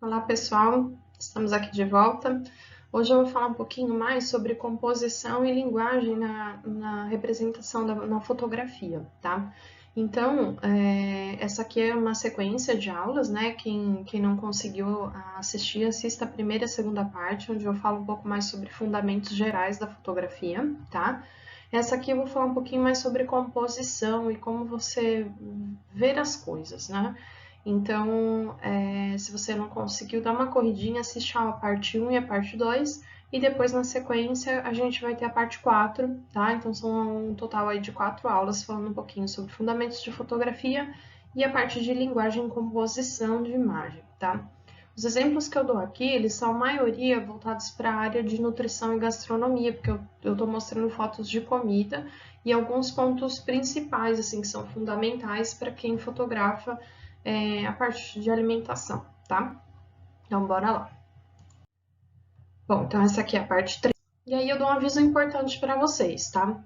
Olá pessoal, estamos aqui de volta. Hoje eu vou falar um pouquinho mais sobre composição e linguagem na representação na fotografia, tá? Então, essa aqui é uma sequência de aulas, né? Quem não conseguiu assistir, assista a primeira e a segunda parte, onde eu falo um pouco mais sobre fundamentos gerais da fotografia, tá? Essa aqui eu vou falar um pouquinho mais sobre composição e como você ver as coisas, né? Então, se você não conseguiu dar uma corridinha, assiste a parte 1 e a parte 2, e depois na sequência a gente vai ter a parte 4, tá? Então são um total aí de 4 aulas falando um pouquinho sobre fundamentos de fotografia e a parte de linguagem e composição de imagem, tá? Os exemplos que eu dou aqui, eles são a maioria voltados para a área de nutrição e gastronomia, porque eu estou mostrando fotos de comida e alguns pontos principais, assim, que são fundamentais para quem fotografa a parte de alimentação, tá? Então, bora lá. Bom, então essa aqui é a parte 3. E aí eu dou um aviso importante para vocês, tá?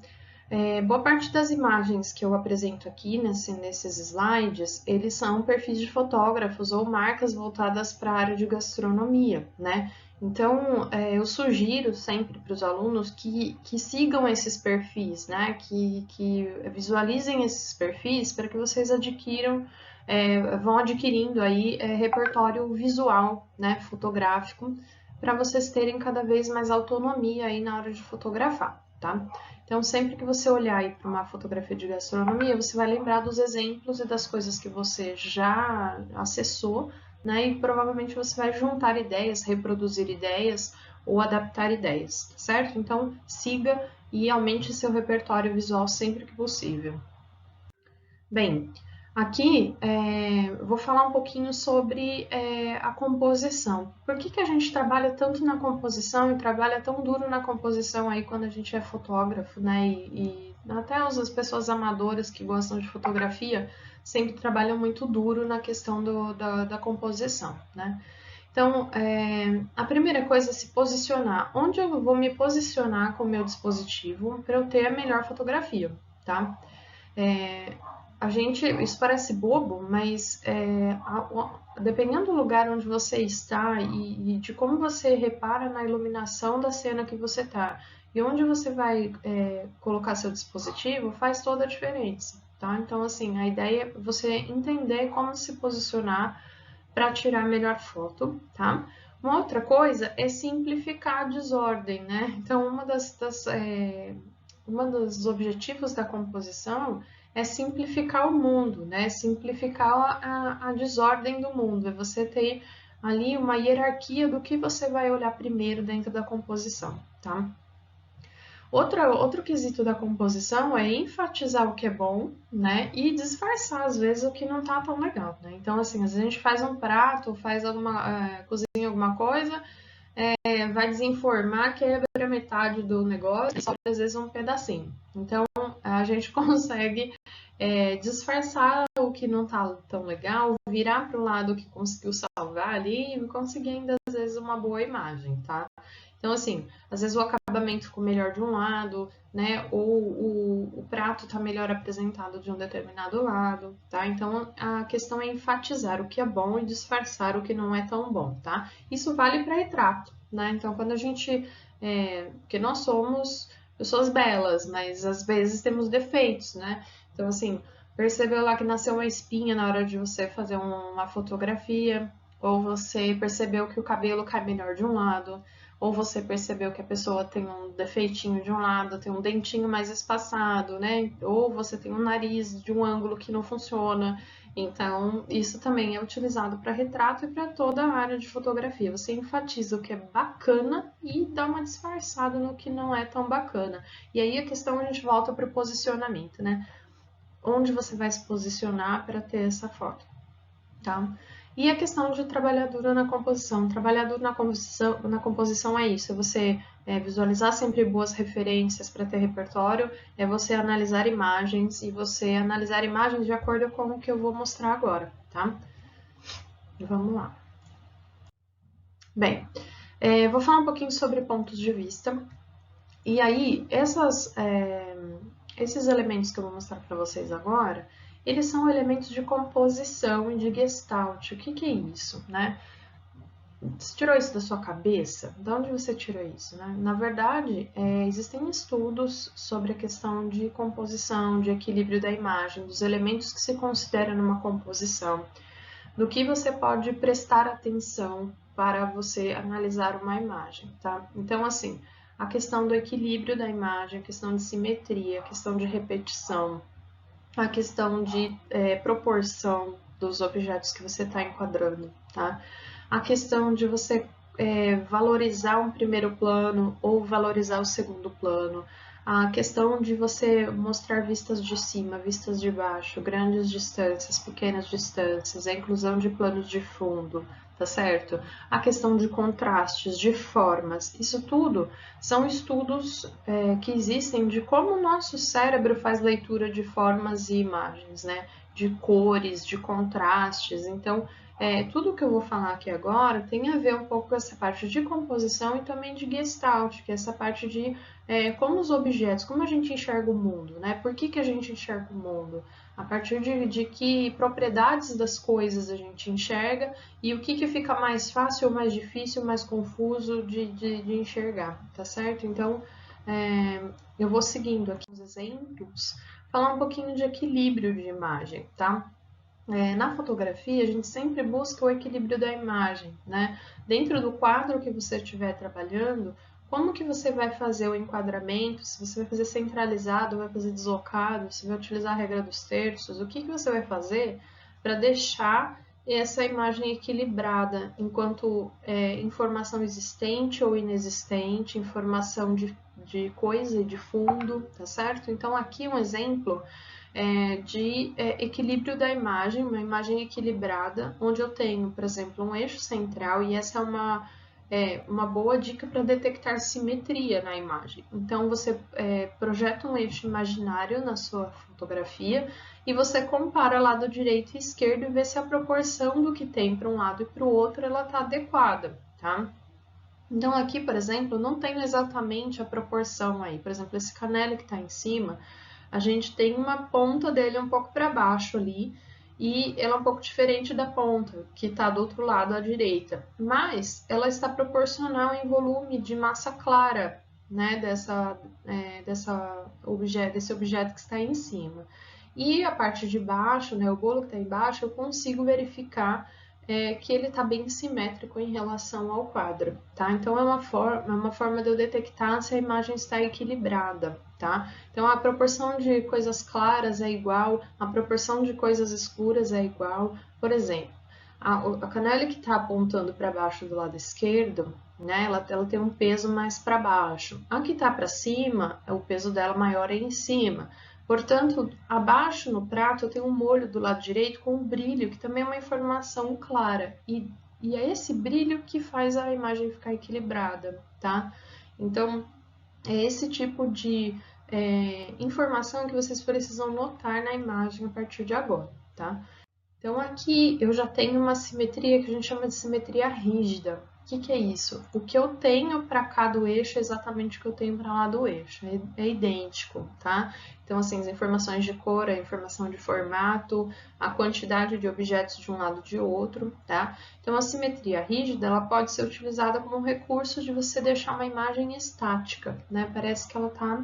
Boa parte das imagens que eu apresento aqui nesses slides, eles são perfis de fotógrafos ou marcas voltadas para a área de gastronomia, né? Então, eu sugiro sempre para os alunos que sigam esses perfis, né? Que visualizem esses perfis para que vocês vão adquirindo aí repertório visual, né? Fotográfico, para vocês terem cada vez mais autonomia aí na hora de fotografar, tá? Então, sempre que você olhar aí para uma fotografia de gastronomia, você vai lembrar dos exemplos e das coisas que você já acessou, né? E provavelmente você vai juntar ideias, reproduzir ideias ou adaptar ideias, certo? Então, siga e aumente seu repertório visual sempre que possível. Bem, aqui vou falar um pouquinho sobre a composição. Por que a gente trabalha tanto na composição e trabalha tão duro na composição aí quando a gente é fotógrafo, né? E até as pessoas amadoras que gostam de fotografia sempre trabalham muito duro na questão da composição, né? Então, a primeira coisa é se posicionar. Onde eu vou me posicionar com o meu dispositivo para eu ter a melhor fotografia, tá? Isso parece bobo, mas dependendo do lugar onde você está e de como você repara na iluminação da cena que você está e onde você vai colocar seu dispositivo, faz toda a diferença, tá? Então, assim, a ideia é você entender como se posicionar para tirar a melhor foto, tá? Uma outra coisa é simplificar a desordem, né? Então, um dos objetivos da composição é simplificar o mundo, né? Simplificar a desordem do mundo, é você ter ali uma hierarquia do que você vai olhar primeiro dentro da composição, tá? Outro quesito da composição é enfatizar o que é bom, né? E disfarçar, às vezes, o que não tá tão legal, né? Então, assim, às vezes a gente faz um prato, cozinha alguma coisa, vai desinformar, quebra metade do negócio, só às vezes um pedacinho. Então, a gente consegue disfarçar o que não tá tão legal, virar para o lado que conseguiu salvar ali e conseguir ainda, às vezes, uma boa imagem, tá? Então, assim, às vezes o acabamento ficou melhor de um lado, né? Ou o prato está melhor apresentado de um determinado lado, tá? Então, a questão é enfatizar o que é bom e disfarçar o que não é tão bom, tá? Isso vale para retrato, né? Então, quando a gente... porque nós somos pessoas belas, mas às vezes temos defeitos, né? Então, assim, percebeu lá que nasceu uma espinha na hora de você fazer uma fotografia, ou você percebeu que o cabelo cai melhor de um lado, ou você percebeu que a pessoa tem um defeitinho de um lado, tem um dentinho mais espaçado, né? Ou você tem um nariz de um ângulo que não funciona. Então, isso também é utilizado para retrato e para toda a área de fotografia. Você enfatiza o que é bacana e dá uma disfarçada no que não é tão bacana. E aí a questão a gente volta para o posicionamento, né? Onde você vai se posicionar para ter essa foto, tá? E a questão de trabalhar duro na composição. Trabalhar duro na composição é isso, é você visualizar sempre boas referências para ter repertório, é você analisar imagens e você analisar imagens de acordo com o que eu vou mostrar agora, tá? Vamos lá. Bem, vou falar um pouquinho sobre pontos de vista. E aí, esses elementos que eu vou mostrar para vocês agora, eles são elementos de composição e de gestalt. O que é isso, né? Você tirou isso da sua cabeça? De onde você tirou isso, né? Na verdade, existem estudos sobre a questão de composição, de equilíbrio da imagem, dos elementos que se considera numa composição, do que você pode prestar atenção para você analisar uma imagem, tá? Então, assim, a questão do equilíbrio da imagem, a questão de simetria, a questão de repetição, a questão de proporção dos objetos que você está enquadrando, tá? A questão de você valorizar um primeiro plano ou valorizar o segundo plano, a questão de você mostrar vistas de cima, vistas de baixo, grandes distâncias, pequenas distâncias, a inclusão de planos de fundo, tá certo? A questão de contrastes, de formas, isso tudo são estudos que existem de como o nosso cérebro faz leitura de formas e imagens, né? De cores, de contrastes. Então, tudo que eu vou falar aqui agora tem a ver um pouco com essa parte de composição e também de Gestalt, que é essa parte de como os objetos, como a gente enxerga o mundo, né? Por que a gente enxerga o mundo? A partir de que propriedades das coisas a gente enxerga e o que fica mais fácil ou mais difícil, mais confuso de enxergar, tá certo? Então, eu vou seguindo aqui os exemplos, falar um pouquinho de equilíbrio de imagem, tá? Na fotografia, a gente sempre busca o equilíbrio da imagem, né? Dentro do quadro que você estiver trabalhando, como que você vai fazer o enquadramento, se você vai fazer centralizado, vai fazer deslocado, se vai utilizar a regra dos terços, o que você vai fazer para deixar essa imagem equilibrada, enquanto informação existente ou inexistente, informação de coisa e de fundo, tá certo? Então, aqui um exemplo de equilíbrio da imagem, uma imagem equilibrada, onde eu tenho, por exemplo, um eixo central, e essa é uma boa dica para detectar simetria na imagem. Então, você projeta um eixo imaginário na sua fotografia e você compara lado direito e esquerdo e vê se a proporção do que tem para um lado e para o outro ela está adequada, tá? Então, aqui, por exemplo, não tenho exatamente a proporção aí. Por exemplo, esse canelo que está em cima, a gente tem uma ponta dele um pouco para baixo ali, e ela é um pouco diferente da ponta que está do outro lado à direita, mas ela está proporcional em volume de massa clara, né, desse objeto que está aí em cima. E a parte de baixo, né, o bolo que está embaixo, eu consigo verificar que ele está bem simétrico em relação ao quadro, tá? Então, é uma forma de eu detectar se a imagem está equilibrada, tá? Então, a proporção de coisas claras é igual, a proporção de coisas escuras é igual. Por exemplo, a canela que está apontando para baixo do lado esquerdo, né, ela tem um peso mais para baixo. A que está para cima, o peso dela maior é em cima. Portanto, abaixo no prato eu tenho um molho do lado direito com um brilho, que também é uma informação clara. E é esse brilho que faz a imagem ficar equilibrada, tá? Então, é esse tipo de informação que vocês precisam notar na imagem a partir de agora, tá? Então, aqui eu já tenho uma simetria que a gente chama de simetria rígida. O que é isso? O que eu tenho para cada eixo é exatamente o que eu tenho para lá do eixo, é idêntico, tá? Então, assim, as informações de cor, a informação de formato, a quantidade de objetos de um lado e de outro, tá? Então, a simetria rígida, ela pode ser utilizada como um recurso de você deixar uma imagem estática, né? Parece que ela está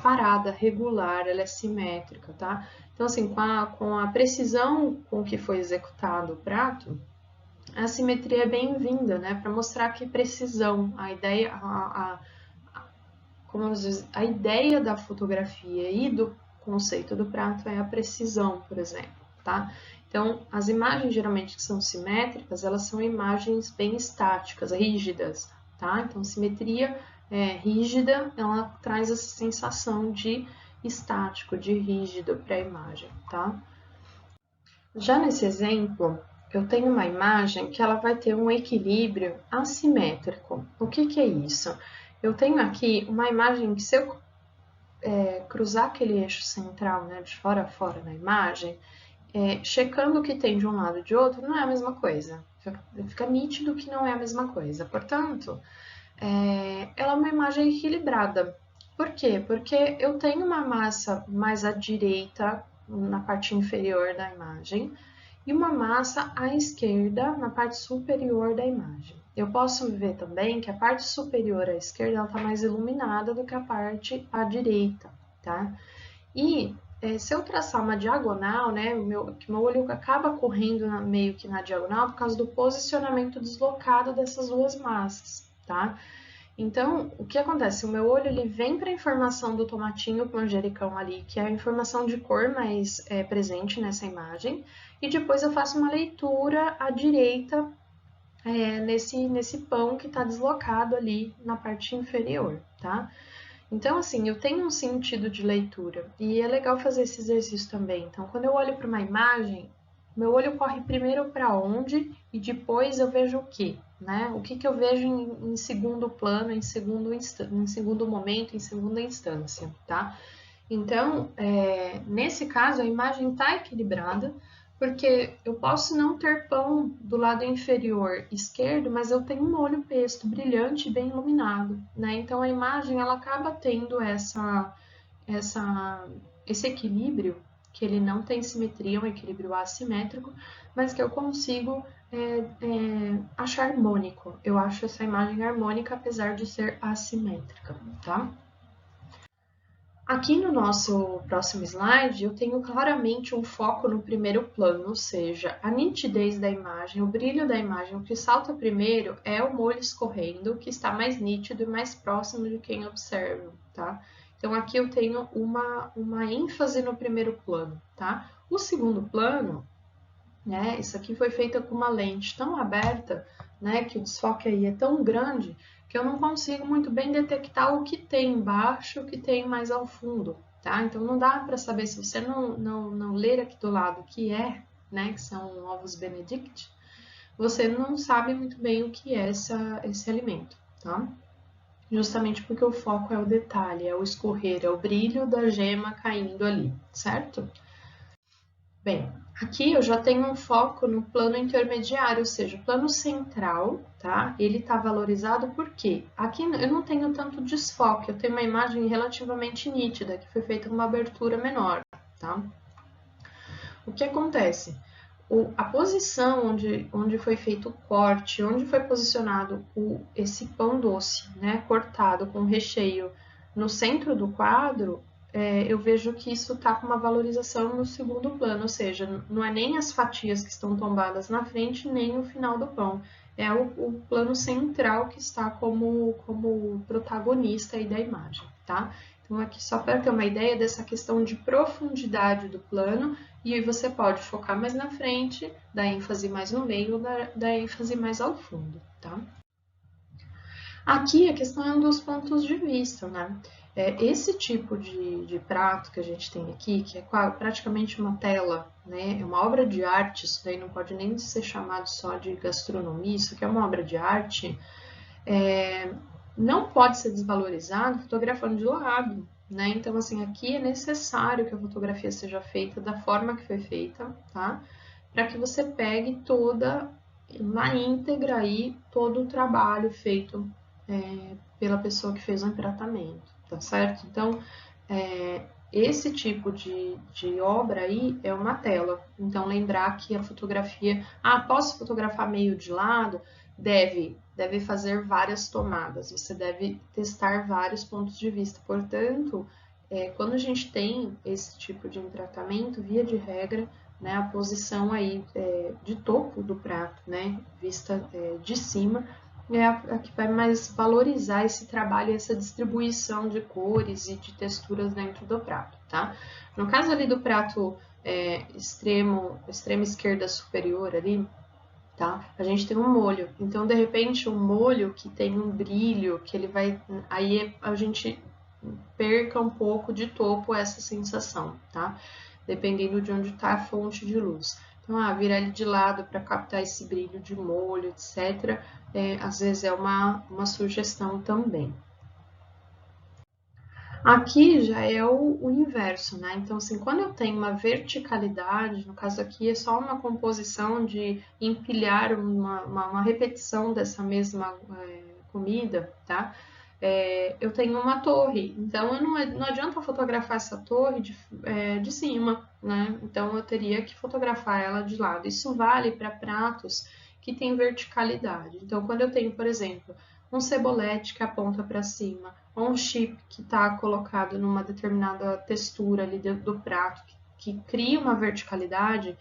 parada, regular, ela é simétrica, tá? Então, assim, com a precisão com que foi executado o prato, a simetria é bem-vinda, né? Para mostrar que precisão, a ideia, como a ideia da fotografia e do conceito do prato é a precisão, por exemplo, tá? Então, as imagens geralmente que são simétricas, elas são imagens bem estáticas, rígidas, tá? Então, simetria rígida, ela traz essa sensação de estático, de rígido para a imagem, tá? Já nesse exemplo, eu tenho uma imagem que ela vai ter um equilíbrio assimétrico. O que é isso? Eu tenho aqui uma imagem que se eu cruzar aquele eixo central, né, de fora a fora na imagem, checando o que tem de um lado e de outro, não é a mesma coisa. Fica nítido que não é a mesma coisa. Portanto, ela é uma imagem equilibrada. Por quê? Porque eu tenho uma massa mais à direita, na parte inferior da imagem, e uma massa à esquerda, na parte superior da imagem. Eu posso ver também que a parte superior à esquerda está mais iluminada do que a parte à direita, tá? E se eu traçar uma diagonal, né, que meu olho acaba correndo meio que na diagonal por causa do posicionamento deslocado dessas duas massas, tá? Então, o que acontece? O meu olho ele vem para a informação do tomatinho com manjericão ali, que é a informação de cor mais presente nessa imagem, e depois eu faço uma leitura à direita nesse pão que está deslocado ali na parte inferior, tá? Então, assim, eu tenho um sentido de leitura e é legal fazer esse exercício também. Então, quando eu olho para uma imagem, meu olho corre primeiro para onde e depois eu vejo o quê? Né? O que eu vejo em segundo plano, em segundo momento, em segunda instância, tá? Então, nesse caso, a imagem está equilibrada, porque eu posso não ter pão do lado inferior esquerdo, mas eu tenho um olho pesto, brilhante e bem iluminado, né? Então, a imagem, ela acaba tendo esse equilíbrio, que ele não tem simetria, é um equilíbrio assimétrico, mas que eu consigo achar harmônico. Eu acho essa imagem harmônica, apesar de ser assimétrica, tá? Aqui no nosso próximo slide, eu tenho claramente um foco no primeiro plano, ou seja, a nitidez da imagem, o brilho da imagem. O que salta primeiro é o molho escorrendo, que está mais nítido e mais próximo de quem observa, tá? Então, aqui eu tenho uma ênfase no primeiro plano, tá? O segundo plano, né, isso aqui foi feito com uma lente tão aberta, né, que o desfoque aí é tão grande, que eu não consigo muito bem detectar o que tem embaixo, o que tem mais ao fundo, tá? Então, não dá para saber, se você não ler aqui do lado o que é, né, que são ovos Benedict, você não sabe muito bem o que é esse alimento, tá? Justamente porque o foco é o detalhe, é o escorrer, é o brilho da gema caindo ali, certo? Bem, aqui eu já tenho um foco no plano intermediário, ou seja, o plano central, tá? Ele está valorizado porque aqui eu não tenho tanto desfoque, eu tenho uma imagem relativamente nítida, que foi feita com uma abertura menor, tá? O que acontece? A posição onde foi feito o corte, onde foi posicionado esse pão doce, né, cortado com recheio no centro do quadro, eu vejo que isso está com uma valorização no segundo plano, ou seja, não é nem as fatias que estão tombadas na frente, nem o final do pão. É o plano central que está como protagonista aí da imagem, tá? Então, aqui só para ter uma ideia dessa questão de profundidade do plano, e aí você pode focar mais na frente, dar ênfase mais no meio, dar ênfase mais ao fundo, tá? Aqui a questão é um dos pontos de vista, né? Esse tipo de prato que a gente tem aqui, que é praticamente uma tela, né? É uma obra de arte, isso daí não pode nem ser chamado só de gastronomia, isso aqui é uma obra de arte, não pode ser desvalorizado fotografando de lado, né? Então, assim, aqui é necessário que a fotografia seja feita da forma que foi feita, tá? Para que você pegue toda, na íntegra aí, todo o trabalho feito pela pessoa que fez o empratamento, tá certo? Então, esse tipo de obra aí é uma tela. Então, lembrar que a fotografia... posso fotografar meio de lado? Deve fazer várias tomadas. Você deve testar vários pontos de vista. Portanto, quando a gente tem esse tipo de empratamento, via de regra, né, a posição aí de topo do prato, né, vista de cima, é a que vai mais valorizar esse trabalho, essa distribuição de cores e de texturas dentro do prato, tá? No caso ali do prato extrema esquerda superior ali, tá? A gente tem um molho, então de repente um molho que tem um brilho, que ele vai, aí a gente perca um pouco de topo essa sensação, tá? Dependendo de onde está a fonte de luz. Então, virar ele de lado para captar esse brilho de molho, etc., às vezes é uma sugestão também. Aqui já é o inverso, né? Então, assim, quando eu tenho uma verticalidade, no caso aqui é só uma composição de empilhar uma repetição dessa mesma comida, tá? Eu tenho uma torre, então não adianta fotografar essa torre de cima, né? Então eu teria que fotografar ela de lado. Isso vale para pratos que têm verticalidade. Então, quando eu tenho, por exemplo, um cebolete que aponta para cima, ou um chip que está colocado numa determinada textura ali dentro do prato, que cria uma verticalidade,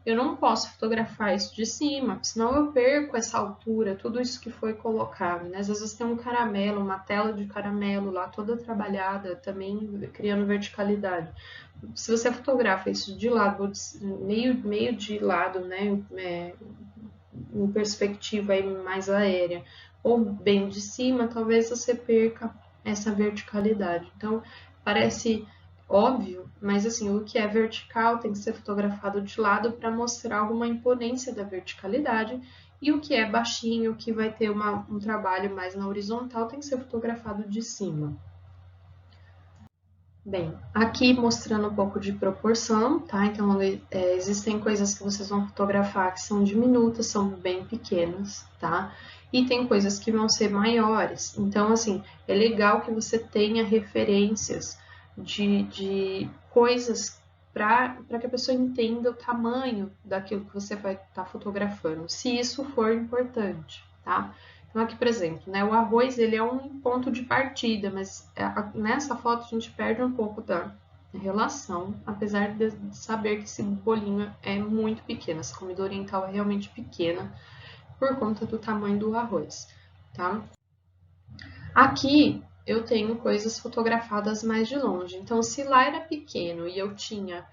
eu não posso fotografar isso de cima, senão eu perco essa altura, tudo isso que foi colocado, né? Às vezes tem um caramelo, uma tela de caramelo lá toda trabalhada, também criando verticalidade. Se você fotografa isso de lado, meio de lado, né? Em perspectiva aí mais aérea, ou bem de cima, talvez você perca essa verticalidade. Então, parece óbvio, mas assim, o que é vertical tem que ser fotografado de lado para mostrar alguma imponência da verticalidade, e o que é baixinho, que vai ter um trabalho mais na horizontal, tem que ser fotografado de cima. Bem, aqui mostrando um pouco de proporção, tá? Então, existem coisas que vocês vão fotografar que são diminutas, são bem pequenas, tá? E tem coisas que vão ser maiores. Então, assim, é legal que você tenha referências de coisas para que a pessoa entenda o tamanho daquilo que você vai estar fotografando, se isso for importante, tá? Então, aqui, por exemplo, né, o arroz ele é um ponto de partida, mas nessa foto a gente perde um pouco da relação, apesar de saber que esse bolinho é muito pequeno, essa comida oriental é realmente pequena por conta do tamanho do arroz, tá? Aqui eu tenho coisas fotografadas mais de longe, então se lá era pequeno e eu tinha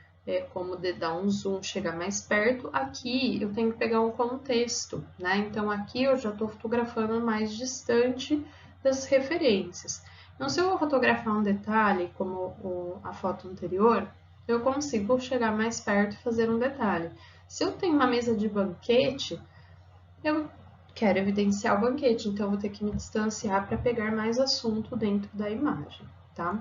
como dar um zoom, chegar mais perto, aqui eu tenho que pegar um contexto, né? Então aqui eu já estou fotografando mais distante das referências. Então se eu vou fotografar um detalhe, como a foto anterior, eu consigo chegar mais perto e fazer um detalhe. Se eu tenho uma mesa de banquete, eu quero evidenciar o banquete, então eu vou ter que me distanciar para pegar mais assunto dentro da imagem, tá?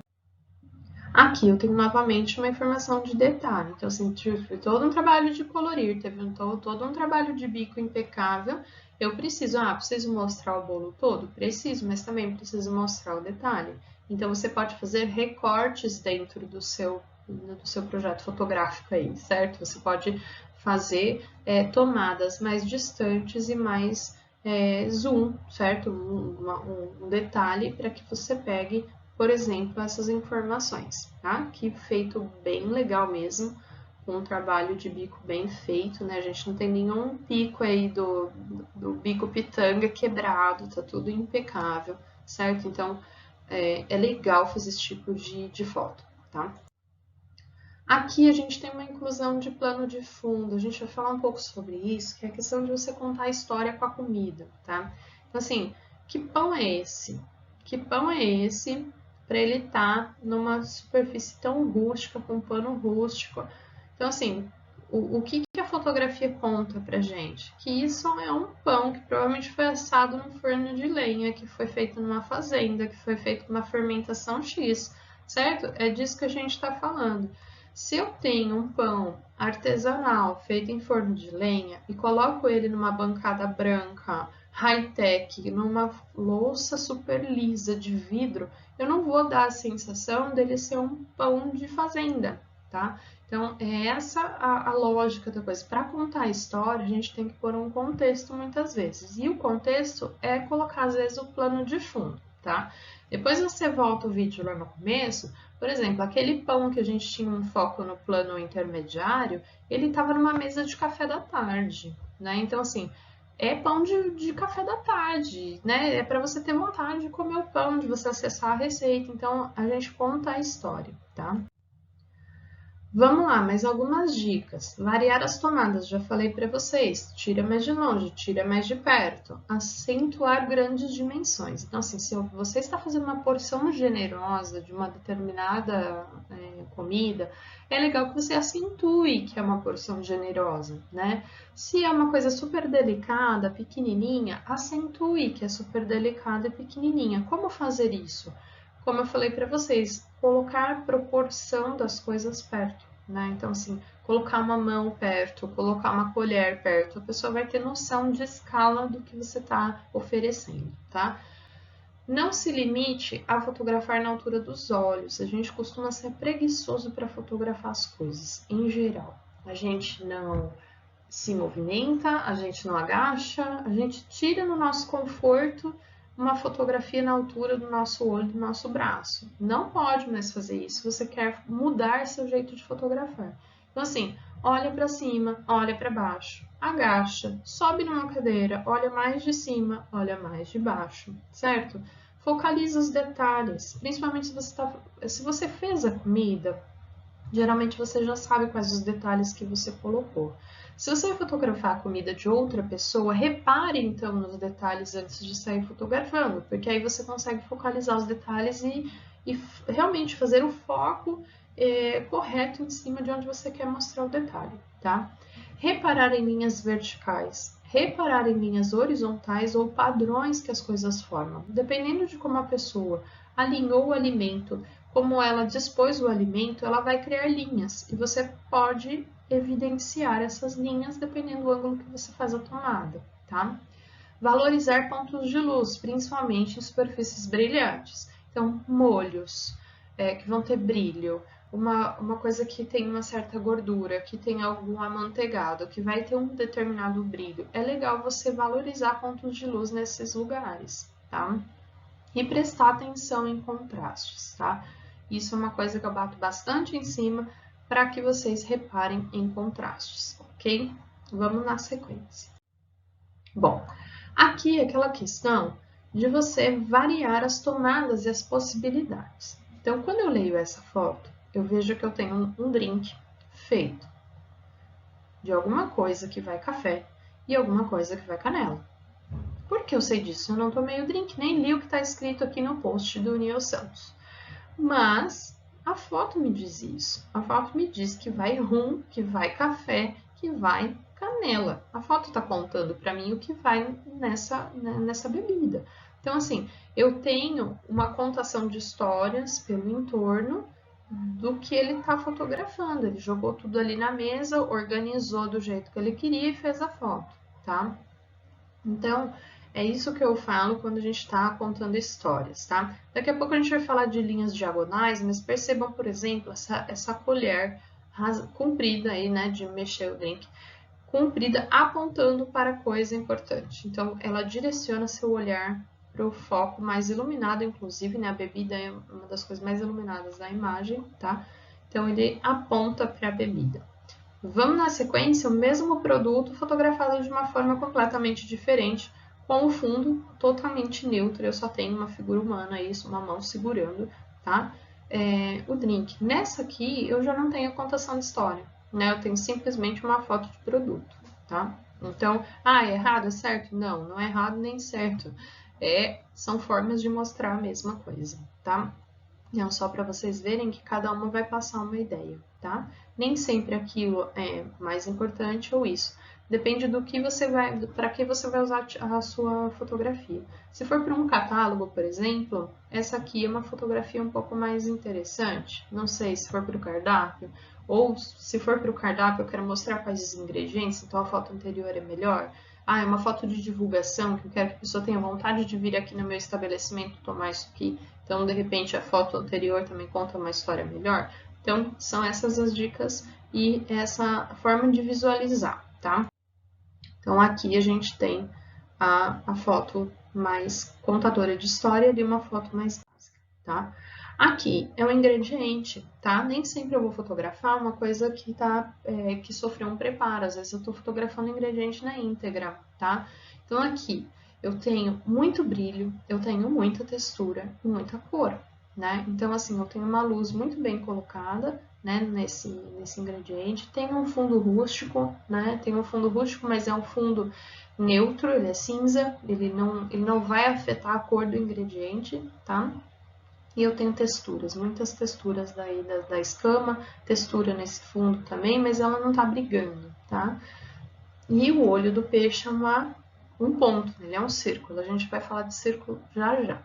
Aqui eu tenho novamente uma informação de detalhe. Então, assim, tive todo um trabalho de colorir, teve todo um trabalho de bico impecável. Eu preciso mostrar o bolo todo? Preciso, mas também preciso mostrar o detalhe. Então, você pode fazer recortes dentro do seu projeto fotográfico aí, certo? Você pode fazer tomadas mais distantes e mais zoom, certo? Um detalhe para que você pegue, por exemplo, essas informações, tá? Que feito bem legal mesmo, com um trabalho de bico bem feito, né? A gente não tem nenhum pico aí do bico pitanga quebrado, tá tudo impecável, certo? Então, é legal fazer esse tipo de foto, tá? Aqui a gente tem uma inclusão de plano de fundo, a gente vai falar um pouco sobre isso, que é a questão de você contar a história com a comida, tá? Então, assim, que pão é esse? Que pão é esse para ele estar numa superfície tão rústica, com um pano rústico? Então, assim, o que a fotografia conta pra gente? Que isso é um pão que provavelmente foi assado num forno de lenha, que foi feito numa fazenda, que foi feito com uma fermentação X, certo? É disso que a gente está falando. Se eu tenho um pão artesanal feito em forno de lenha e coloco ele numa bancada branca, high-tech, numa louça super lisa de vidro, eu não vou dar a sensação dele ser um pão de fazenda, tá? Então, é essa a lógica da coisa. Para contar a história, a gente tem que pôr um contexto muitas vezes. E o contexto é colocar, às vezes, o plano de fundo, tá? Depois você volta o vídeo lá no começo, por exemplo, aquele pão que a gente tinha um foco no plano intermediário, ele estava numa mesa de café da tarde, né? Então, assim, é pão de café da tarde, né? É para você ter vontade de comer o pão, de você acessar a receita. Então, a gente conta a história, tá? Vamos lá, mais algumas dicas. Variar as tomadas, já falei para vocês. Tira mais de longe, tira mais de perto. Acentuar grandes dimensões. Então, assim, se você está fazendo uma porção generosa de uma determinada comida, é legal que você acentue que é uma porção generosa, né? Se é uma coisa super delicada, pequenininha, acentue que é super delicada e pequenininha. Como fazer isso? Como eu falei para vocês, colocar a proporção das coisas perto, né? Então, assim, colocar uma mão perto, colocar uma colher perto, a pessoa vai ter noção de escala do que você está oferecendo, tá? Não se limite a fotografar na altura dos olhos. A gente costuma ser preguiçoso para fotografar as coisas, em geral. A gente não se movimenta, a gente não agacha, a gente tira no nosso conforto uma fotografia na altura do nosso olho, do nosso braço. Não pode mais fazer isso, você quer mudar seu jeito de fotografar. Então assim, olha para cima, olha para baixo, agacha, sobe numa cadeira, olha mais de cima, olha mais de baixo, certo? Focaliza os detalhes, principalmente se você fez a comida, geralmente você já sabe quais os detalhes que você colocou. Se você vai fotografar a comida de outra pessoa, repare então nos detalhes antes de sair fotografando, porque aí você consegue focalizar os detalhes e realmente fazer o foco correto em cima de onde você quer mostrar o detalhe, tá? Reparar em linhas verticais, reparar em linhas horizontais ou padrões que as coisas formam. Dependendo de como a pessoa alinhou o alimento, como ela dispôs o alimento, ela vai criar linhas e você pode evidenciar essas linhas dependendo do ângulo que você faz a tomada, tá? Valorizar pontos de luz, principalmente em superfícies brilhantes. Então, molhos que vão ter brilho, uma coisa que tem uma certa gordura, que tem algum amanteigado, que vai ter um determinado brilho. É legal você valorizar pontos de luz nesses lugares, tá? E prestar atenção em contrastes, tá? Isso é uma coisa que eu bato bastante em cima para que vocês reparem em contrastes, ok? Vamos na sequência. Bom, aqui é aquela questão de você variar as tomadas e as possibilidades. Então, quando eu leio essa foto, eu vejo que eu tenho um drink feito de alguma coisa que vai café e alguma coisa que vai canela. Por que eu sei disso? Eu não tomei o drink, nem li o que está escrito aqui no post do Nil Santos. Mas a foto me diz isso. A foto me diz que vai rum, que vai café, que vai canela. A foto está contando para mim o que vai nessa bebida. Então, assim, eu tenho uma contação de histórias pelo entorno do que ele está fotografando. Ele jogou tudo ali na mesa, organizou do jeito que ele queria e fez a foto, tá? Então, é isso que eu falo quando a gente está contando histórias, tá? Daqui a pouco a gente vai falar de linhas diagonais, mas percebam, por exemplo, essa colher comprida aí, né, de mexer o drink, comprida apontando para coisa importante. Então, ela direciona seu olhar para o foco mais iluminado, inclusive, né, a bebida é uma das coisas mais iluminadas da imagem, tá? Então, ele aponta para a bebida. Vamos na sequência, o mesmo produto fotografado de uma forma completamente diferente, com o fundo totalmente neutro. Eu só tenho uma figura humana, isso, uma mão segurando, tá? O drink. Nessa aqui, eu já não tenho contação de história, né? Eu tenho simplesmente uma foto de produto, tá? Então, é errado, é certo? Não, não é errado nem certo. São formas de mostrar a mesma coisa, tá? Não, só para vocês verem que cada uma vai passar uma ideia, tá? Nem sempre aquilo é mais importante ou isso. Depende do que você vai, para que você vai usar a sua fotografia. Se for para um catálogo, por exemplo, essa aqui é uma fotografia um pouco mais interessante. Não sei se for para o cardápio, ou se for para o cardápio eu quero mostrar quais os ingredientes, então a foto anterior é melhor. É uma foto de divulgação, que eu quero que a pessoa tenha vontade de vir aqui no meu estabelecimento tomar isso aqui. Então, de repente, a foto anterior também conta uma história melhor. Então, são essas as dicas e essa forma de visualizar, tá? Então, aqui a gente tem a foto mais contadora de história e uma foto mais básica, tá? Aqui é o ingrediente, tá? Nem sempre eu vou fotografar uma coisa que sofreu um preparo. Às vezes eu tô fotografando o ingrediente na íntegra, tá? Então, aqui eu tenho muito brilho, eu tenho muita textura e muita cor, né? Então, assim, eu tenho uma luz muito bem colocada, né, nesse ingrediente. Tem um fundo rústico, né? Tem um fundo rústico, mas é um fundo neutro, ele é cinza, ele não vai afetar a cor do ingrediente, tá? E eu tenho texturas, muitas texturas daí da escama, textura nesse fundo também, mas ela não tá brigando, tá? E o olho do peixe é um ponto, ele é um círculo, a gente vai falar de círculo já já.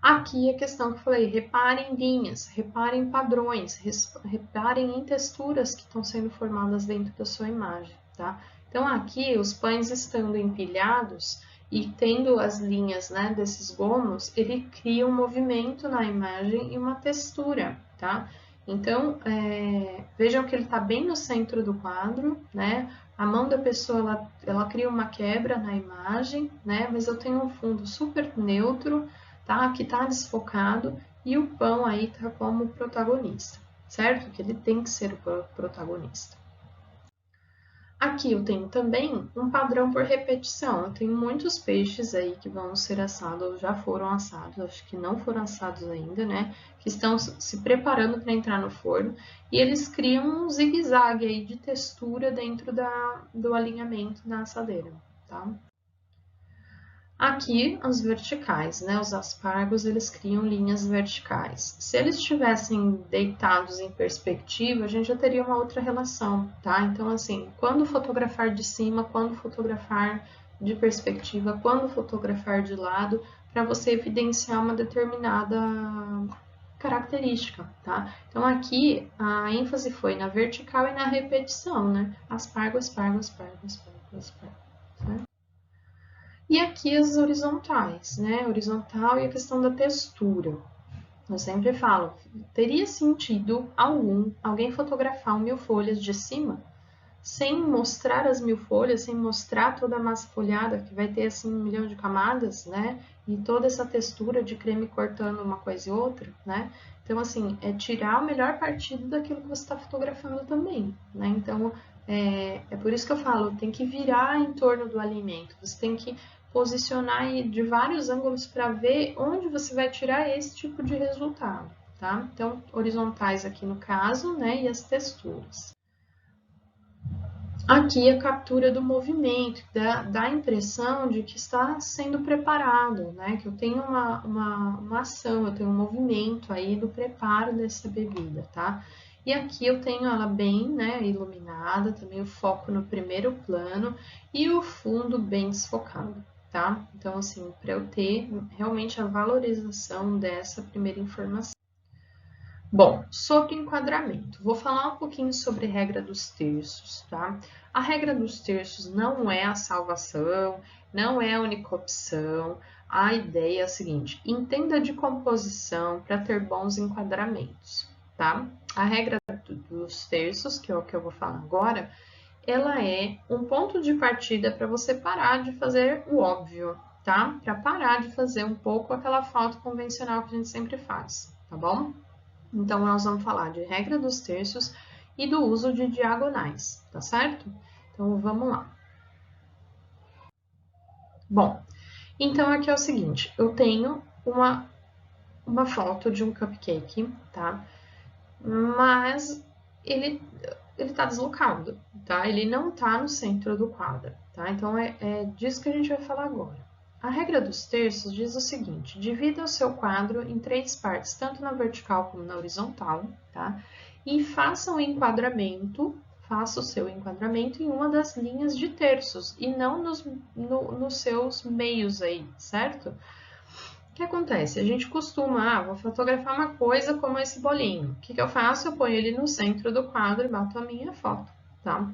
Aqui a questão que eu falei, reparem em linhas, reparem em padrões, reparem em texturas que estão sendo formadas dentro da sua imagem, tá? Então aqui os pães estando empilhados, e tendo as linhas, né, desses gomos, ele cria um movimento na imagem e uma textura, tá? Então, vejam que ele está bem no centro do quadro, né? A mão da pessoa, ela cria uma quebra na imagem, né? Mas eu tenho um fundo super neutro, tá? Que está desfocado e o pão aí tá como protagonista, certo? Que ele tem que ser o protagonista. Aqui eu tenho também um padrão por repetição. Eu tenho muitos peixes aí que vão ser assados, ou já foram assados, acho que não foram assados ainda, né? Que estão se preparando para entrar no forno. E eles criam um zigue-zague aí de textura dentro do alinhamento da assadeira, tá? Aqui, os verticais, né? Os aspargos, eles criam linhas verticais. Se eles estivessem deitados em perspectiva, a gente já teria uma outra relação, tá? Então, assim, quando fotografar de cima, quando fotografar de perspectiva, quando fotografar de lado, para você evidenciar uma determinada característica, tá? Então, aqui, a ênfase foi na vertical e na repetição, né? Aspargo, aspargo, aspargo, aspargo, aspargo, né? E aqui as horizontais, né? Horizontal e a questão da textura. Eu sempre falo, teria sentido alguém fotografar 1000 folhas de cima sem mostrar as 1000 folhas, sem mostrar toda a massa folhada, que vai ter assim 1 milhão de camadas, né? E toda essa textura de creme cortando uma coisa e outra, né? Então, assim, é tirar o melhor partido daquilo que você está fotografando também, né? Então, é por isso que eu falo, tem que virar em torno do alimento, você tem que posicionar aí de vários ângulos para ver onde você vai tirar esse tipo de resultado, tá? Então, horizontais aqui no caso, né? E as texturas. Aqui a captura do movimento, dá a impressão de que está sendo preparado, né? Que eu tenho uma ação, eu tenho um movimento aí do preparo dessa bebida, tá? E aqui eu tenho ela bem, né, iluminada, também o foco no primeiro plano e o fundo bem desfocado, tá? Então, assim, para eu ter realmente a valorização dessa primeira informação. Bom, sobre enquadramento, vou falar um pouquinho sobre a regra dos terços, tá? A regra dos terços não é a salvação, não é a única opção. A ideia é a seguinte: entenda de composição para ter bons enquadramentos, tá? A regra dos terços, que é o que eu vou falar agora, ela é um ponto de partida para você parar de fazer o óbvio, tá? Para parar de fazer um pouco aquela foto convencional que a gente sempre faz, tá bom? Então, nós vamos falar de regra dos terços e do uso de diagonais, tá certo? Então, vamos lá. Bom, então aqui é o seguinte, eu tenho uma foto de um cupcake, tá? Mas ele tá deslocado, tá? Ele não tá no centro do quadro, tá? Então, é disso que a gente vai falar agora. A regra dos terços diz o seguinte: divida o seu quadro em 3 partes, tanto na vertical como na horizontal, tá? E faça o seu enquadramento em uma das linhas de terços e não nos seus meios aí, certo? O que acontece? A gente costuma, vou fotografar uma coisa como esse bolinho. O que eu faço? Eu ponho ele no centro do quadro e bato a minha foto, tá?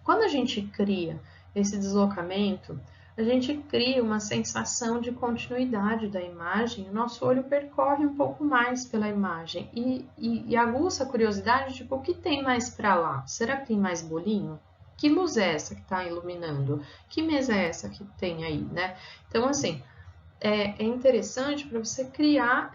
Quando a gente cria esse deslocamento, a gente cria uma sensação de continuidade da imagem, o nosso olho percorre um pouco mais pela imagem e aguça a curiosidade, tipo, o que tem mais para lá? Será que tem mais bolinho? Que luz é essa que está iluminando? Que mesa é essa que tem aí, né? Então, assim, é interessante para você criar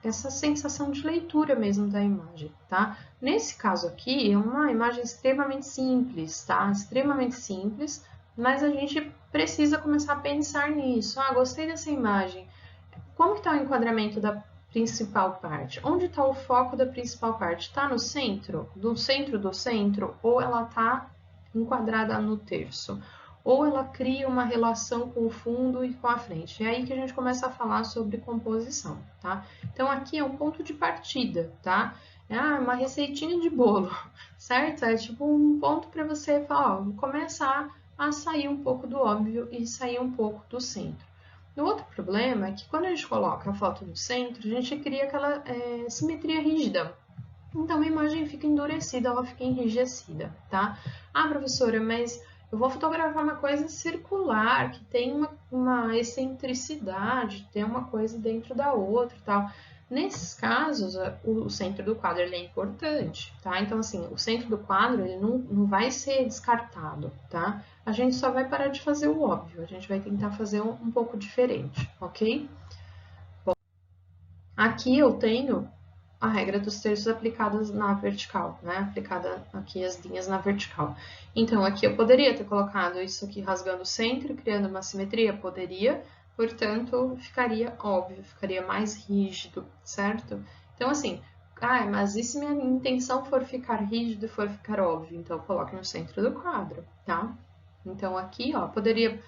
essa sensação de leitura mesmo da imagem, tá? Nesse caso aqui, é uma imagem extremamente simples, tá? Extremamente simples, mas a gente precisa começar a pensar nisso. Ah, gostei dessa imagem. Como que está o enquadramento da principal parte? Onde está o foco da principal parte? Está no centro? Do centro do centro? Ou ela está enquadrada no terço? Ou ela cria uma relação com o fundo e com a frente. É aí que a gente começa a falar sobre composição, tá? Então, aqui é um ponto de partida, tá? É uma receitinha de bolo, certo? É tipo um ponto para você falar, ó, começar a sair um pouco do óbvio e sair um pouco do centro. O outro problema é que quando a gente coloca a foto no centro, a gente cria aquela simetria rígida. Então, a imagem fica endurecida, ela fica enrijecida, tá? Ah, professora, mas eu vou fotografar uma coisa circular, que tem uma excentricidade, tem uma coisa dentro da outra e tal. Nesses casos, o centro do quadro ele é importante, tá? Então, assim, o centro do quadro ele não vai ser descartado, tá? A gente só vai parar de fazer o óbvio, a gente vai tentar fazer um pouco diferente, ok? Bom, aqui eu tenho a regra dos terços aplicadas na vertical, né? Aplicada aqui as linhas na vertical. Então, aqui eu poderia ter colocado isso aqui rasgando o centro, criando uma simetria? Poderia, portanto, ficaria óbvio, ficaria mais rígido, certo? Então, assim, mas e se minha intenção for ficar rígido e for ficar óbvio? Então, eu coloco no centro do quadro, tá? Então, aqui, ó, poderia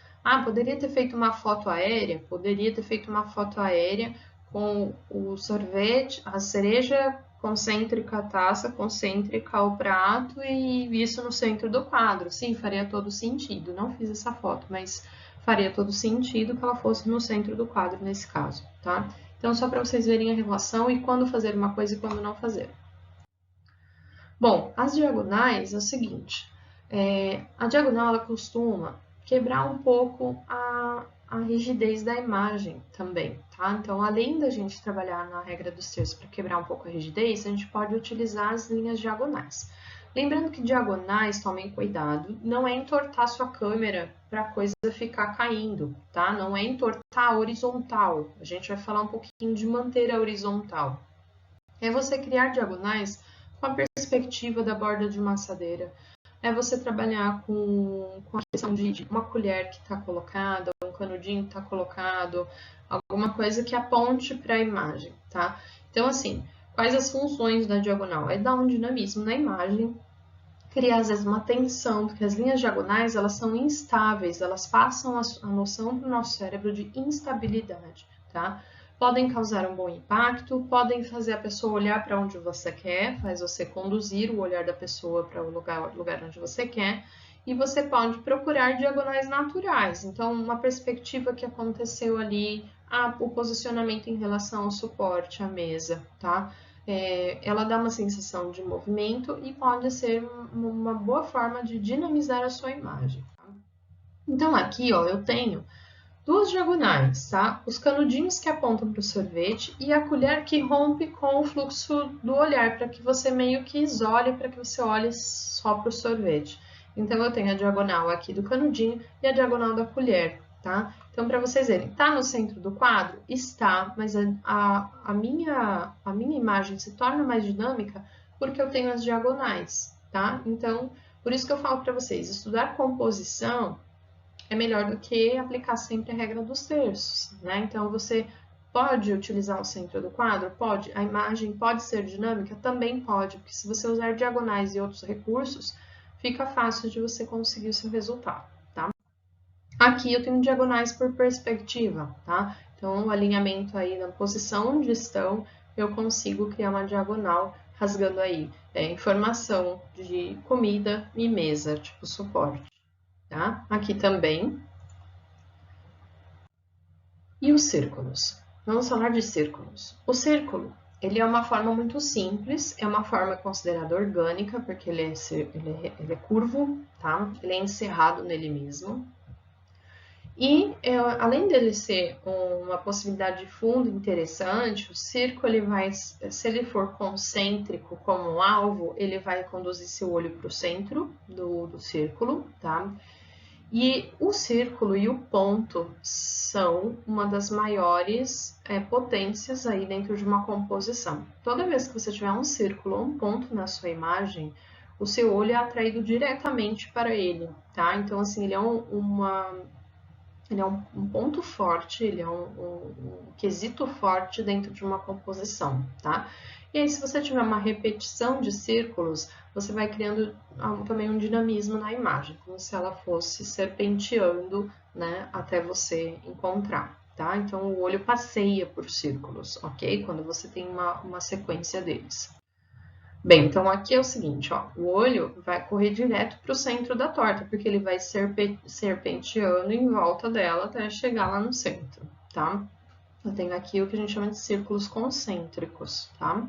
ter feito uma foto aérea? Poderia ter feito uma foto aérea com o sorvete, a cereja concêntrica, a taça concêntrica ao prato e isso no centro do quadro. Sim, faria todo sentido. Não fiz essa foto, mas faria todo sentido que ela fosse no centro do quadro nesse caso, tá? Então, só para vocês verem a relação e quando fazer uma coisa e quando não fazer. Bom, as diagonais é o seguinte, a diagonal ela costuma quebrar um pouco a rigidez da imagem também, tá? Então, além da gente trabalhar na regra dos terços para quebrar um pouco a rigidez, a gente pode utilizar as linhas diagonais. Lembrando que diagonais, tomem cuidado, não é entortar sua câmera para a coisa ficar caindo, tá? Não é entortar a horizontal. A gente vai falar um pouquinho de manter a horizontal. É você criar diagonais com a perspectiva da borda de uma assadeira. É você trabalhar com a questão de uma colher que está colocada, um canudinho que está colocado, alguma coisa que aponte para a imagem, tá? Então, assim, quais as funções da diagonal? É dar um dinamismo na imagem, criar, às vezes, uma tensão, porque as linhas diagonais, elas são instáveis, elas passam a noção para o nosso cérebro de instabilidade, tá? Podem causar um bom impacto, podem fazer a pessoa olhar para onde você quer, faz você conduzir o olhar da pessoa para o lugar onde você quer, e você pode procurar diagonais naturais. Então, uma perspectiva que aconteceu ali, o posicionamento em relação ao suporte, à mesa, tá? Ela dá uma sensação de movimento e pode ser uma boa forma de dinamizar a sua imagem. Tá? Então, aqui, ó, eu tenho duas diagonais, tá? Os canudinhos que apontam para o sorvete e a colher que rompe com o fluxo do olhar, para que você meio que isole, para que você olhe só para o sorvete. Então, eu tenho a diagonal aqui do canudinho e a diagonal da colher, tá? Então, para vocês verem, tá no centro do quadro? Está, mas a minha imagem se torna mais dinâmica porque eu tenho as diagonais, tá? Então, por isso que eu falo para vocês, estudar composição é melhor do que aplicar sempre a regra dos terços, né? Então, você pode utilizar o centro do quadro? Pode. A imagem pode ser dinâmica? Também pode, porque se você usar diagonais e outros recursos, fica fácil de você conseguir o seu resultado, tá? Aqui eu tenho diagonais por perspectiva, tá? Então, o alinhamento aí na posição onde estão, eu consigo criar uma diagonal rasgando aí informação de comida e mesa, tipo suporte. Tá? Aqui também. E os círculos? Vamos falar de círculos. O círculo, ele é uma forma muito simples, é uma forma considerada orgânica, porque ele é curvo, tá? Ele é encerrado nele mesmo. E, além dele ser uma possibilidade de fundo interessante, o círculo, ele vai, se ele for concêntrico como um alvo, ele vai conduzir seu olho para o centro do círculo, tá? E o círculo e o ponto são uma das maiores potências aí dentro de uma composição. Toda vez que você tiver um círculo ou um ponto na sua imagem, o seu olho é atraído diretamente para ele, tá? Então, assim, ele é um ponto forte, ele é um quesito forte dentro de uma composição, tá? E aí, se você tiver uma repetição de círculos, você vai criando também um dinamismo na imagem, como se ela fosse serpenteando, né, até você encontrar, tá? Então, o olho passeia por círculos, ok? Quando você tem uma sequência deles. Bem, então aqui é o seguinte, ó, o olho vai correr direto para o centro da torta, porque ele vai serpenteando em volta dela até chegar lá no centro, tá? Eu tenho aqui o que a gente chama de círculos concêntricos, tá?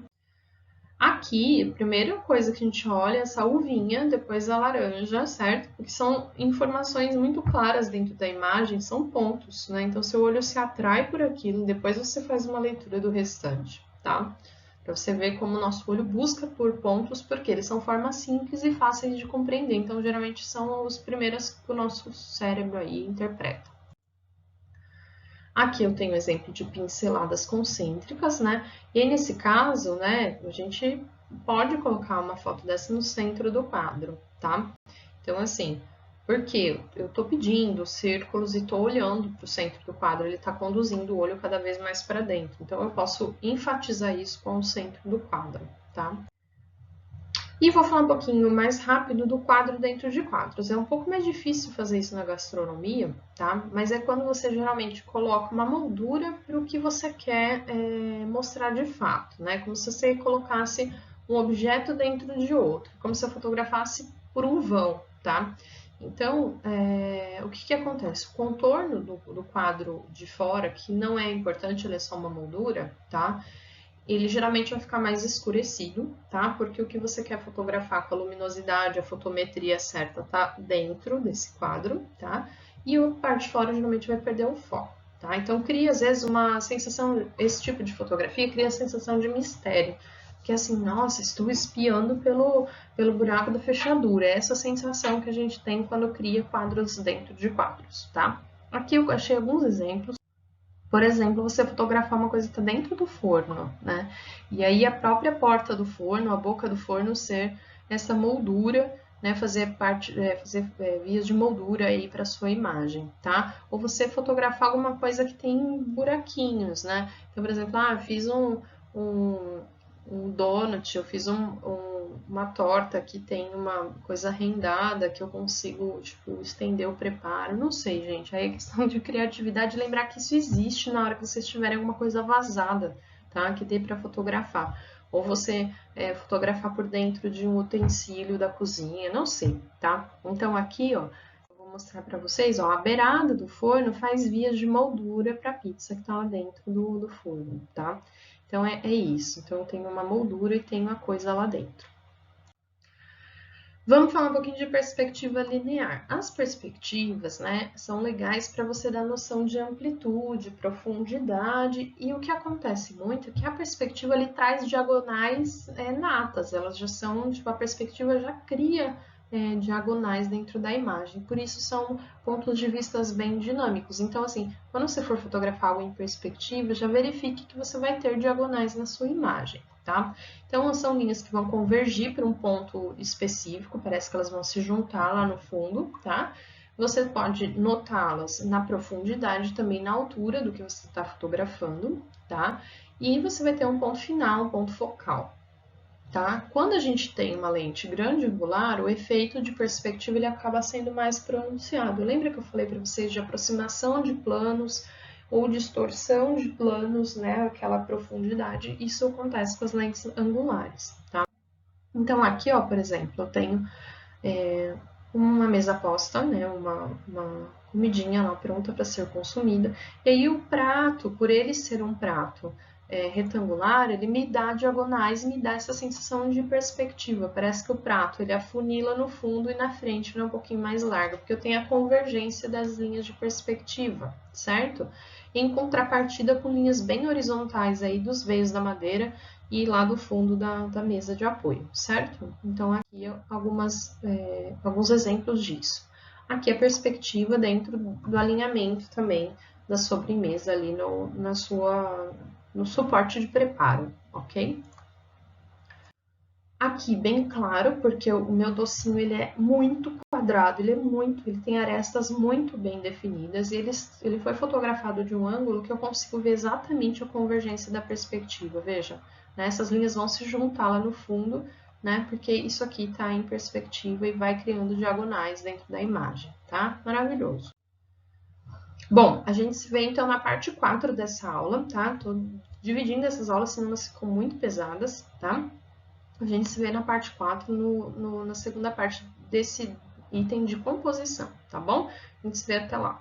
Aqui, a primeira coisa que a gente olha é essa uvinha, depois a laranja, certo? Porque são informações muito claras dentro da imagem, são pontos, né? Então, seu olho se atrai por aquilo, depois você faz uma leitura do restante, tá? Para você ver como o nosso olho busca por pontos, porque eles são formas simples e fáceis de compreender. Então, geralmente, são os primeiros que o nosso cérebro aí interpreta. Aqui eu tenho exemplo de pinceladas concêntricas, né? E aí, nesse caso, né, a gente pode colocar uma foto dessa no centro do quadro, tá? Então, assim, porque eu tô pedindo círculos e tô olhando para o centro do quadro, ele tá conduzindo o olho cada vez mais para dentro. Então, eu posso enfatizar isso com o centro do quadro, tá? E vou falar um pouquinho mais rápido do quadro dentro de quadros. É um pouco mais difícil fazer isso na gastronomia, tá? Mas é quando você geralmente coloca uma moldura para o que você quer mostrar de fato, né? Como se você colocasse um objeto dentro de outro, como se eu fotografasse por um vão, tá? Então, o que acontece? O contorno do quadro de fora, que não é importante, ele é só uma moldura, tá? Ele geralmente vai ficar mais escurecido, tá? Porque o que você quer fotografar com a luminosidade, a fotometria certa, tá dentro desse quadro, tá? E a parte de fora geralmente vai perder o foco, tá? Então cria às vezes uma sensação, esse tipo de fotografia cria a sensação de mistério. Que é assim, nossa, estou espiando pelo buraco da fechadura. É essa sensação que a gente tem quando cria quadros dentro de quadros, tá? Aqui eu achei alguns exemplos. Por exemplo, você fotografar uma coisa que está dentro do forno, né? E aí a própria porta do forno, a boca do forno ser essa moldura, né? Fazer vias de moldura aí para sua imagem, tá? Ou você fotografar alguma coisa que tem buraquinhos, né? Então, por exemplo, fiz um donut, eu fiz uma torta que tem uma coisa rendada que eu consigo, tipo, estender o preparo. Não sei, gente. Aí é questão de criatividade, lembrar que isso existe na hora que vocês tiverem alguma coisa vazada, tá? Que dê para fotografar. Ou você fotografar por dentro de um utensílio da cozinha, não sei, tá? Então aqui, ó, eu vou mostrar para vocês, ó, a beirada do forno faz vias de moldura para a pizza que tá lá dentro do forno, tá? Então, é isso. Então, eu tenho uma moldura e tenho a coisa lá dentro. Vamos falar um pouquinho de perspectiva linear. As perspectivas, né, são legais para você dar noção de amplitude, profundidade, e o que acontece muito é que a perspectiva ele traz diagonais natas, elas já são, tipo, a perspectiva já cria diagonais dentro da imagem, por isso são pontos de vista bem dinâmicos. Então, assim, quando você for fotografar algo em perspectiva, já verifique que você vai ter diagonais na sua imagem, tá? Então, são linhas que vão convergir para um ponto específico, parece que elas vão se juntar lá no fundo, tá? Você pode notá-las na profundidade, também na altura do que você está fotografando, tá? E você vai ter um ponto final, um ponto focal, tá? Quando a gente tem uma lente grande angular, o efeito de perspectiva ele acaba sendo mais pronunciado. Lembra que eu falei para vocês de aproximação de planos ou distorção de planos, né? Aquela profundidade. Isso acontece com as lentes angulares, tá? Então aqui, ó, por exemplo, eu tenho uma mesa posta, né? Uma comidinha lá pronta para ser consumida. E aí o prato, por ele ser um prato retangular, ele me dá diagonais, me dá essa sensação de perspectiva. Parece que o prato ele afunila no fundo e na frente ele é um pouquinho mais largo, porque eu tenho a convergência das linhas de perspectiva, certo? Em contrapartida com linhas bem horizontais aí dos veios da madeira e lá do fundo da mesa de apoio, certo? Então aqui alguns exemplos disso. Aqui a perspectiva dentro do alinhamento também da sobremesa ali no suporte de preparo, ok? Aqui bem claro, porque o meu docinho ele é muito quadrado, ele tem arestas muito bem definidas e ele foi fotografado de um ângulo que eu consigo ver exatamente a convergência da perspectiva, veja, né? Essas linhas vão se juntar lá no fundo, né? Porque isso aqui está em perspectiva e vai criando diagonais dentro da imagem, tá? Maravilhoso. Bom, a gente se vê então na parte 4 dessa aula, tá? Tô dividindo essas aulas, senão elas ficam muito pesadas, tá? A gente se vê na parte 4, na segunda parte desse item de composição, tá bom? A gente se vê até lá.